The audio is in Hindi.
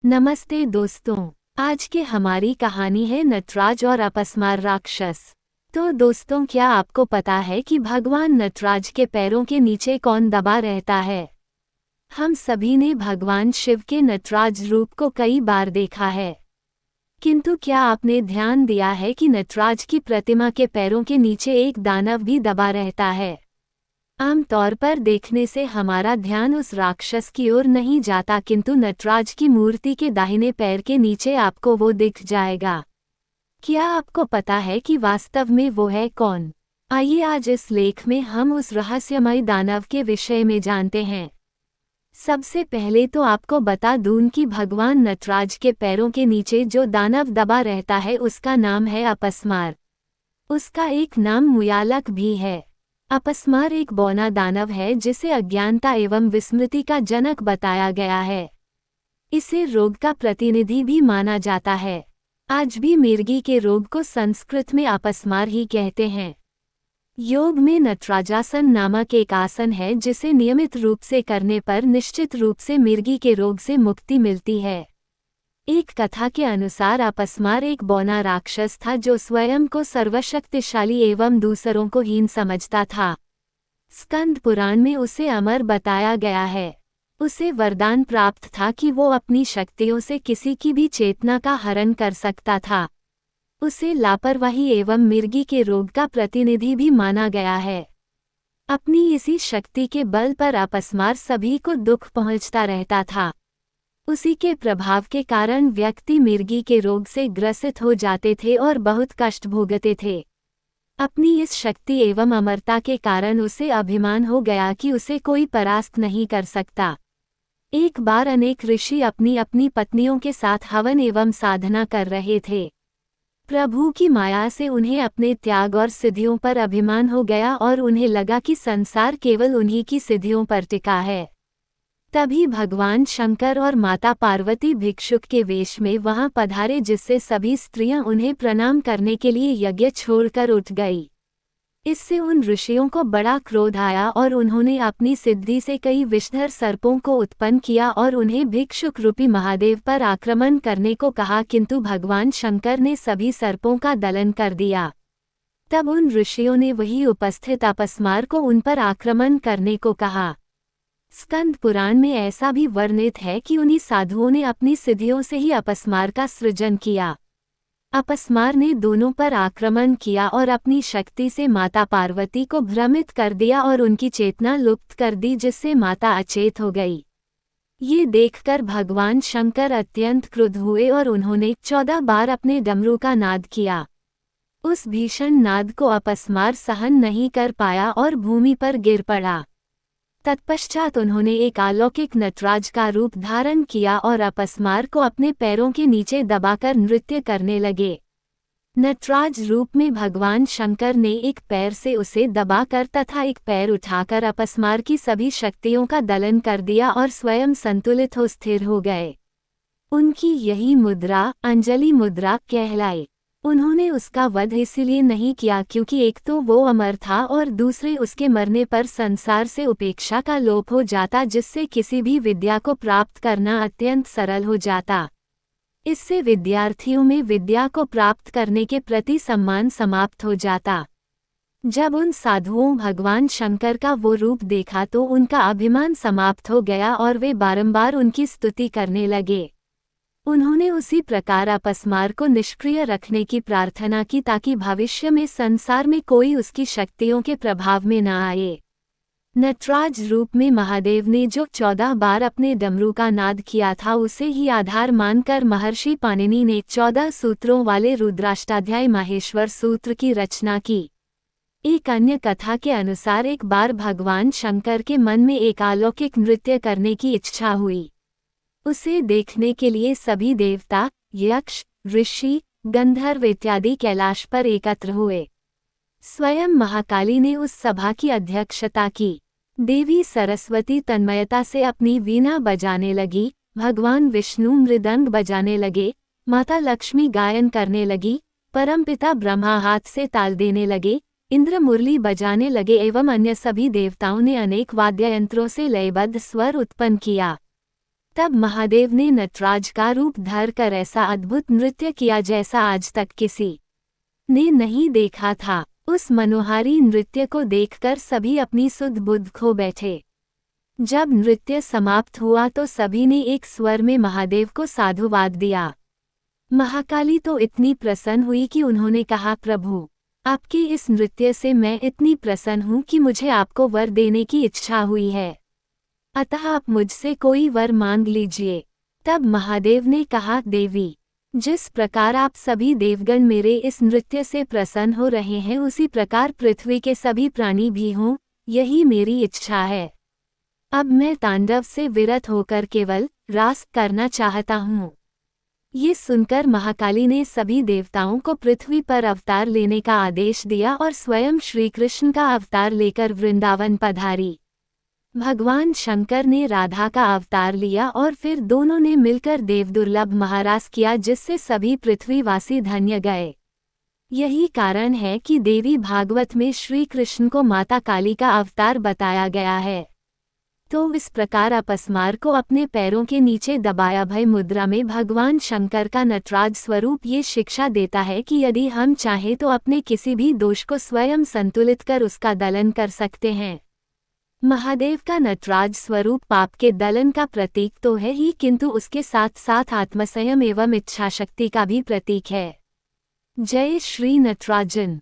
नमस्ते दोस्तों। आज की हमारी कहानी है नटराज और अपस्मार राक्षस। तो दोस्तों, क्या आपको पता है कि भगवान नटराज के पैरों के नीचे कौन दबा रहता है? हम सभी ने भगवान शिव के नटराज रूप को कई बार देखा है, किंतु क्या आपने ध्यान दिया है कि नटराज की प्रतिमा के पैरों के नीचे एक दानव भी दबा रहता है? आम तौर पर देखने से हमारा ध्यान उस राक्षस की ओर नहीं जाता, किंतु नटराज की मूर्ति के दाहिने पैर के नीचे आपको वो दिख जाएगा। क्या आपको पता है कि वास्तव में वो है कौन? आइए आज इस लेख में हम उस रहस्यमय दानव के विषय में जानते हैं। सबसे पहले तो आपको बता दूं कि भगवान नटराज के पैरों के नीचे जो दानव दबा रहता है उसका नाम है अपस्मार। उसका एक नाम मुयालक भी है। अपस्मार एक बौना दानव है जिसे अज्ञानता एवं विस्मृति का जनक बताया गया है। इसे रोग का प्रतिनिधि भी माना जाता है। आज भी मिर्गी के रोग को संस्कृत में अपस्मार ही कहते हैं। योग में नटराजासन नामक एक आसन है जिसे नियमित रूप से करने पर निश्चित रूप से मिर्गी के रोग से मुक्ति मिलती है। एक कथा के अनुसार अपस्मार एक बौना राक्षस था जो स्वयं को सर्वशक्तिशाली एवं दूसरों को हीन समझता था। स्कंद पुराण में उसे अमर बताया गया है। उसे वरदान प्राप्त था कि वो अपनी शक्तियों से किसी की भी चेतना का हरण कर सकता था। उसे लापरवाही एवं मिर्गी के रोग का प्रतिनिधि भी माना गया है। अपनी इसी शक्ति के बल पर अपस्मार सभी को दुख पहुंचता रहता था। उसी के प्रभाव के कारण व्यक्ति मिर्गी के रोग से ग्रसित हो जाते थे और बहुत कष्ट भोगते थे। अपनी इस शक्ति एवं अमरता के कारण उसे अभिमान हो गया कि उसे कोई परास्त नहीं कर सकता। एक बार अनेक ऋषि अपनी अपनी पत्नियों के साथ हवन एवं साधना कर रहे थे। प्रभु की माया से उन्हें अपने त्याग और सिद्धियों पर अभिमान हो गया और उन्हें लगा कि संसार केवल उन्हीं की सिद्धियों पर टिका है। तभी भगवान शंकर और माता पार्वती भिक्षुक के वेश में वहां पधारे, जिससे सभी स्त्रियां उन्हें प्रणाम करने के लिए यज्ञ छोड़कर उठ गई। इससे उन ऋषियों को बड़ा क्रोध आया और उन्होंने अपनी सिद्धि से कई विषधर सर्पों को उत्पन्न किया और उन्हें भिक्षुक रूपी महादेव पर आक्रमण करने को कहा, किंतु भगवान शंकर ने सभी सर्पों का दलन कर दिया। तब उन ऋषियों ने वही उपस्थित अपस्मार को उन पर आक्रमण करने को कहा। स्कंद पुराण में ऐसा भी वर्णित है कि उन्हीं साधुओं ने अपनी सिद्धियों से ही अपस्मार का सृजन किया। अपस्मार ने दोनों पर आक्रमण किया और अपनी शक्ति से माता पार्वती को भ्रमित कर दिया और उनकी चेतना लुप्त कर दी, जिससे माता अचेत हो गई। ये देखकर भगवान शंकर अत्यंत क्रुद्ध हुए और उन्होंने 14 बार अपने डमरू का नाद किया। उस भीषण नाद को अपस्मार सहन नहीं कर पाया और भूमि पर गिर पड़ा। तत्पश्चात उन्होंने एक अलौकिक नटराज का रूप धारण किया और अपस्मार को अपने पैरों के नीचे दबाकर नृत्य करने लगे। नटराज रूप में भगवान शंकर ने एक पैर से उसे दबाकर तथा एक पैर उठाकर अपस्मार की सभी शक्तियों का दलन कर दिया और स्वयं संतुलित हो स्थिर हो गए। उनकी यही मुद्रा अंजलि मुद्रा कहलाई। उन्होंने उसका वध इसलिए नहीं किया क्योंकि एक तो वो अमर था और दूसरे उसके मरने पर संसार से उपेक्षा का लोप हो जाता, जिससे किसी भी विद्या को प्राप्त करना अत्यंत सरल हो जाता। इससे विद्यार्थियों में विद्या को प्राप्त करने के प्रति सम्मान समाप्त हो जाता। जब उन साधुओं भगवान शंकर का वो रूप देखा तो उनका अभिमान समाप्त हो गया और वे बारंबार उनकी स्तुति करने लगे। उन्होंने उसी प्रकार अपस्मार को निष्क्रिय रखने की प्रार्थना की ताकि भविष्य में संसार में कोई उसकी शक्तियों के प्रभाव में न आए। नटराज रूप में महादेव ने जो 14 बार अपने डमरू का नाद किया था, उसे ही आधार मानकर महर्षि पाणिनि ने 14 सूत्रों वाले रुद्राष्टाध्याय माहेश्वर सूत्र की रचना की। एक अन्य कथा के अनुसार एक बार भगवान शंकर के मन में एक अलौकिक नृत्य करने की इच्छा हुई। उसे देखने के लिए सभी देवता, यक्ष, ऋषि, गंधर्व इत्यादि कैलाश पर एकत्र हुए। स्वयं महाकाली ने उस सभा की अध्यक्षता की। देवी सरस्वती तन्मयता से अपनी वीणा बजाने लगी, भगवान विष्णु मृदंग बजाने लगे, माता लक्ष्मी गायन करने लगी, परमपिता ब्रह्मा हाथ से ताल देने लगे, इंद्र मुरली बजाने लगे एवं अन्य सभी देवताओं ने अनेक वाद्य यंत्रों से लयबद्ध स्वर उत्पन्न किया। तब महादेव ने नटराज का रूप धर कर ऐसा अद्भुत नृत्य किया जैसा आज तक किसी ने नहीं देखा था। उस मनोहारी नृत्य को देखकर सभी अपनी सुध बुध खो बैठे। जब नृत्य समाप्त हुआ तो सभी ने एक स्वर में महादेव को साधुवाद दिया। महाकाली तो इतनी प्रसन्न हुई कि उन्होंने कहा, प्रभु, आपके इस नृत्य से मैं इतनी प्रसन्न हूँ कि मुझे आपको वर देने की इच्छा हुई है, अतः आप मुझसे कोई वर मांग लीजिए। तब महादेव ने कहा, देवी, जिस प्रकार आप सभी देवगण मेरे इस नृत्य से प्रसन्न हो रहे हैं उसी प्रकार पृथ्वी के सभी प्राणी भी हों, यही मेरी इच्छा है। अब मैं तांडव से विरत होकर केवल रास करना चाहता हूँ। ये सुनकर महाकाली ने सभी देवताओं को पृथ्वी पर अवतार लेने का आदेश दिया और स्वयं श्रीकृष्ण का अवतार लेकर वृंदावन पधारी। भगवान शंकर ने राधा का अवतार लिया और फिर दोनों ने मिलकर देवदुर्लभ महारास किया, जिससे सभी पृथ्वीवासी धन्य गए। यही कारण है कि देवी भागवत में श्री कृष्ण को माता काली का अवतार बताया गया है। तो इस प्रकार अपस्मार को अपने पैरों के नीचे दबाया भय मुद्रा में भगवान शंकर का नटराज स्वरूप ये शिक्षा देता है कि यदि हम चाहें तो अपने किसी भी दोष को स्वयं संतुलित कर उसका दलन कर सकते हैं। महादेव का नटराज स्वरूप पाप के दलन का प्रतीक तो है ही, किंतु उसके साथ साथ आत्मसंयम एवं इच्छाशक्ति का भी प्रतीक है। जय श्री नटराजन।